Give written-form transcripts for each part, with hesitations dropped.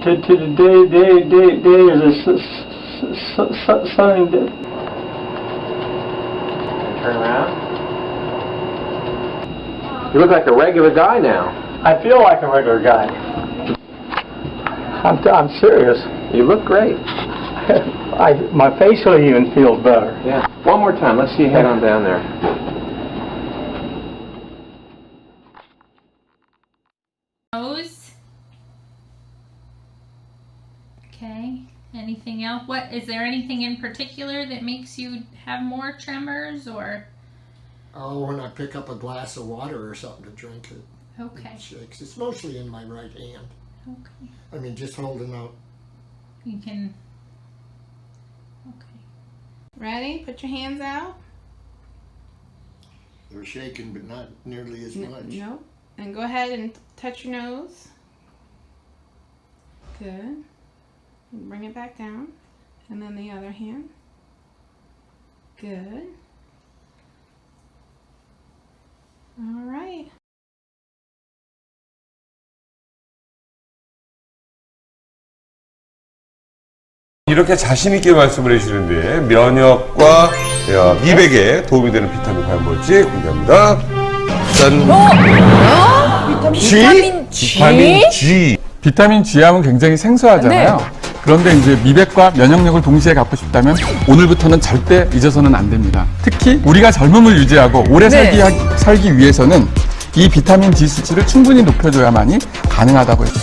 Today is a sunny day. Turn around. You look like a regular guy now. I feel like a regular guy. I'm serious. You look great. My facial even feels better. Yeah. One more time. Let's see you head on down there. Nose. Okay. Anything else? Is there anything in particular that makes you have more tremors or? Oh, when I pick up a glass of water or something to drink, it Okay. shakes. It's mostly in my right hand. Okay. I mean, just holding out. You can. Okay. Ready? Put your hands out. They're shaking, but not nearly as much. No. And go ahead and touch your nose. Good. Bring it back down. And then the other hand. Good. All right. 이렇게 자신 있게 말씀을 해주시는데 면역과 미백에 도움이 되는 비타민 과연 뭘지 공개합니다. 짠. 비타민 G? 비타민 G. 비타민 G하면 굉장히 생소하잖아요. 네. 그런데 이제 미백과 면역력을 동시에 갖고 싶다면 오늘부터는 절대 잊어서는 안 됩니다. 특히 우리가 젊음을 유지하고 오래 네. 살기 위해서는 이 비타민 D 수치를 충분히 높여줘야만이 가능하다고 해요.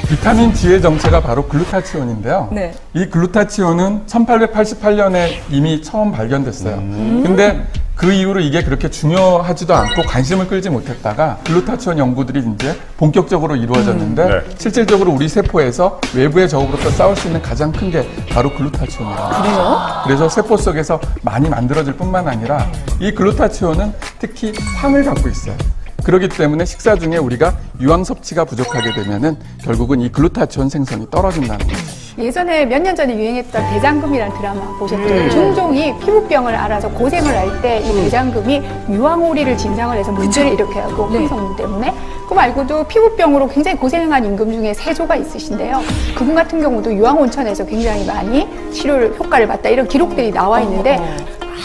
비타민 G의 정체가 바로 글루타치온인데요. 네. 이 글루타치온은 1888년에 이미 처음 발견됐어요. 근데 그 이후로 이게 그렇게 중요하지도 않고 관심을 끌지 못했다가 글루타치온 연구들이 이제 본격적으로 이루어졌는데 네. 실질적으로 우리 세포에서 외부의 적으로부터 싸울 수 있는 가장 큰 게 바로 글루타치온이에요. 그래요? 그래서 세포 속에서 많이 만들어질 뿐만 아니라 이 글루타치온은 특히 황을 갖고 있어요. 그렇기 때문에 식사 중에 우리가 유황 섭취가 부족하게 되면은 결국은 이 글루타치온 생성이 떨어진다는 거죠. 예전에 몇 년 전에 유행했던 대장금이라는 드라마 보셨죠? 종종이 피부병을 앓아서 고생을 할 때 이 대장금이 유황오리를 진상을 해서 문제를 일으켜야 하고 항성분 때문에 그 말고도 피부병으로 굉장히 고생한 임금 중에 세조가 있으신데요. 그분 같은 경우도 유황온천에서 굉장히 많이 치료를 효과를 봤다 이런 기록들이 나와 있는데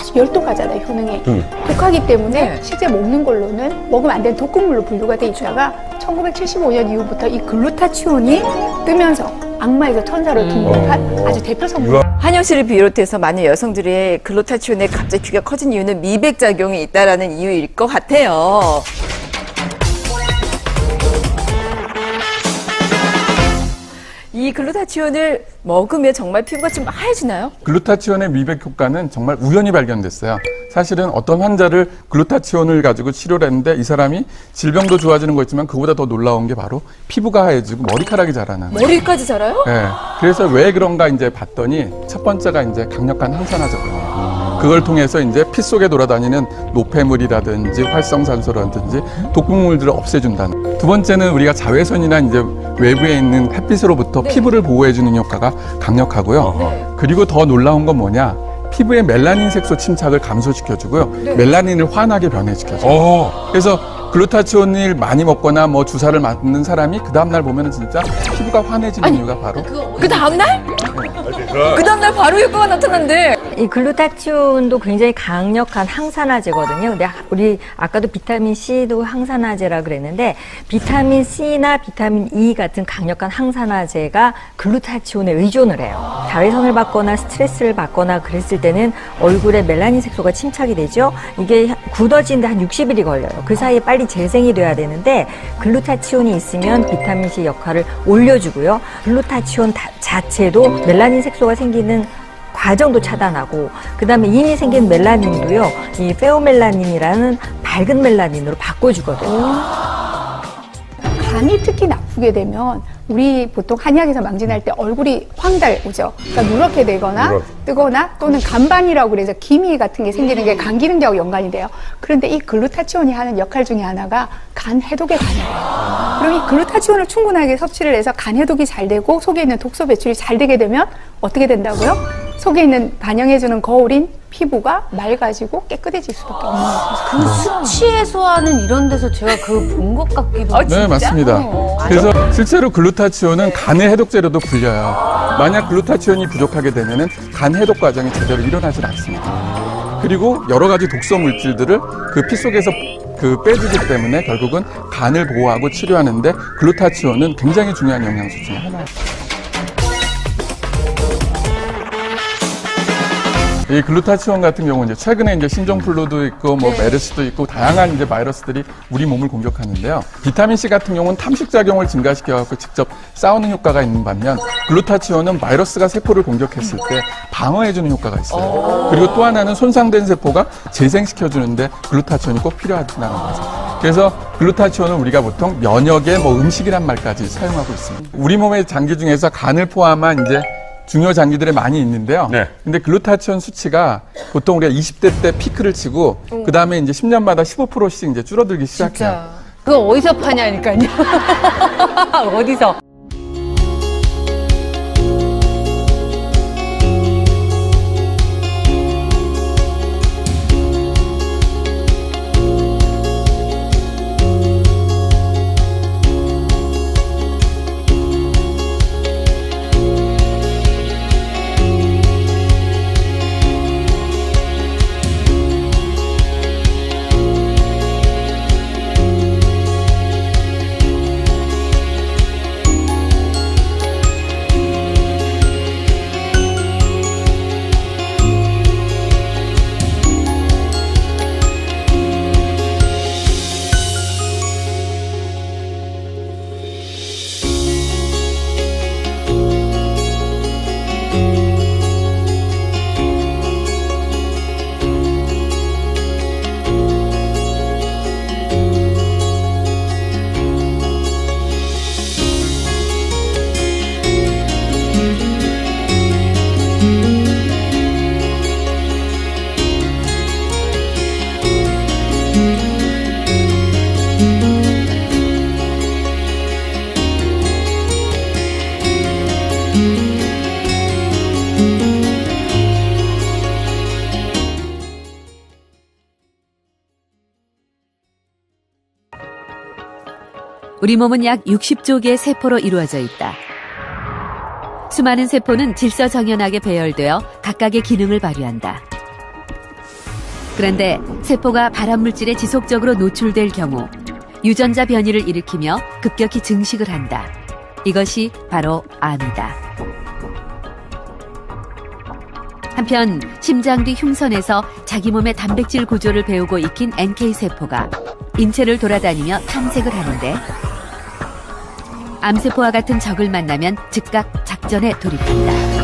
아주 열독하잖아요, 효능이. 독하기 때문에 실제 먹는 걸로는 먹으면 안 되는 독극물로 분류가 돼 있다가 1975년 이후부터 이 글루타치온이 뜨면서 악마에서 천사로 등극한 아주 대표 성분. 한영 씨를 비롯해서 많은 여성들의 글루타치온에 갑자기 귀가 커진 이유는 미백작용이 있다라는 이유일 것 같아요. 이 글루타치온을 먹으면 정말 피부가 좀 하얘지나요? 글루타치온의 미백 효과는 정말 우연히 발견됐어요. 사실은 어떤 환자를 글루타치온을 가지고 치료를 했는데 이 사람이 질병도 좋아지는 거 있지만 그보다 더 놀라운 게 바로 피부가 하얘지고 머리카락이 자라는 거예요. 머리까지 자라요? 네. 그래서 왜 그런가 이제 봤더니 첫 번째가 이제 강력한 항산화제거든요. 그걸 통해서 이제 피 속에 돌아다니는 노폐물이라든지 활성산소라든지 독극물들을 없애준다는. 두 번째는 우리가 자외선이나 이제 외부에 있는 햇빛으로부터 피부를 보호해주는 효과가 강력하고요. 그리고 더 놀라운 건 뭐냐? 피부의 멜라닌 색소 침착을 감소시켜주고요. 멜라닌을 환하게 변해시켜줘요. 그래서 글루타치온을 많이 먹거나 뭐 주사를 맞는 사람이 그 다음날 보면은 진짜 피부가 환해지는 이유가 바로 그 다음날? 그 다음날 바로 효과가 나타난대. 이 글루타치온도 굉장히 강력한 항산화제거든요. 근데 우리 아까도 비타민 C도 항산화제라 그랬는데 비타민 C나 비타민 E 같은 강력한 항산화제가 글루타치온에 의존을 해요. 자외선을 받거나 스트레스를 받거나 그랬을 때는 얼굴에 멜라닌 색소가 침착이 되죠. 이게 굳어지는데 한 60일이 걸려요. 그 사이에 빨리 재생이 돼야 되는데 글루타치온이 있으면 비타민 C 역할을 올려주고요. 글루타치온 자체도 멜라닌 색소가 생기는 과정도 차단하고 그다음에 이미 생긴 멜라닌도요. 이 페오멜라닌이라는 밝은 멜라닌으로 바꿔주거든요. 간이 특히 나쁘게 되면 우리 보통 한의학에서 망진할 때 얼굴이 황달 오죠. 그러니까 누렇게 되거나 뜨거나 또는 간반이라고 그래서 기미 같은 게 생기는 게 간 기능제하고 연관이 돼요. 그런데 이 글루타치온이 하는 역할 중에 하나가 간 해독에 관여해요. 그럼 이 글루타치온을 충분하게 섭취를 해서 간 해독이 잘 되고 속에 있는 독소 배출이 잘 되게 되면 어떻게 된다고요? 속에 있는 반영해주는 거울인 피부가 맑아지고 깨끗해질 수밖에 없는 거죠. 그 수치 해소하는 이런 데서 제가 그 본 것 같기도 하고. 네, 맞습니다. 그래서 실제로 글루타치온은 간의 해독제로도 불려요. 만약 글루타치온이 부족하게 되면은 간 해독 과정이 제대로 일어나질 않습니다. 그리고 여러 가지 독소 물질들을 그 피 속에서 빼주기 때문에 결국은 간을 보호하고 치료하는데 글루타치온은 굉장히 중요한 영양소 중에 하나예요. 이 글루타치온 같은 경우는 이제 최근에 이제 신종플루도 있고 뭐 메르스도 있고 다양한 이제 바이러스들이 우리 몸을 공격하는데요. 비타민 C 같은 경우는 탐식 작용을 증가시켜 갖고 직접 싸우는 효과가 있는 반면 글루타치온은 바이러스가 세포를 공격했을 때 방어해 주는 효과가 있어요. 그리고 또 하나는 손상된 세포가 재생시켜 주는데 글루타치온이 꼭 필요하다는 거죠. 그래서 글루타치온은 우리가 보통 면역의 뭐 음식이란 말까지 사용하고 있습니다. 우리 몸의 장기 중에서 간을 포함한 이제 중요 장기들이 많이 있는데요. 근데 글루타치온 수치가 보통 우리가 20대 때 피크를 치고 그 다음에 이제 10년마다 15%씩 이제 줄어들기 시작해요. 그거 어디서 파냐니까요. 어디서? 우리 몸은 약 60조 개의 세포로 이루어져 있다. 수많은 세포는 질서정연하게 배열되어 각각의 기능을 발휘한다. 그런데 세포가 발암물질에 지속적으로 노출될 경우 유전자 변이를 일으키며 급격히 증식을 한다. 이것이 바로 암이다. 한편 심장 뒤 흉선에서 자기 몸의 단백질 구조를 배우고 익힌 NK세포가 인체를 돌아다니며 탐색을 하는데 암세포와 같은 적을 만나면 즉각 작전에 돌입한다.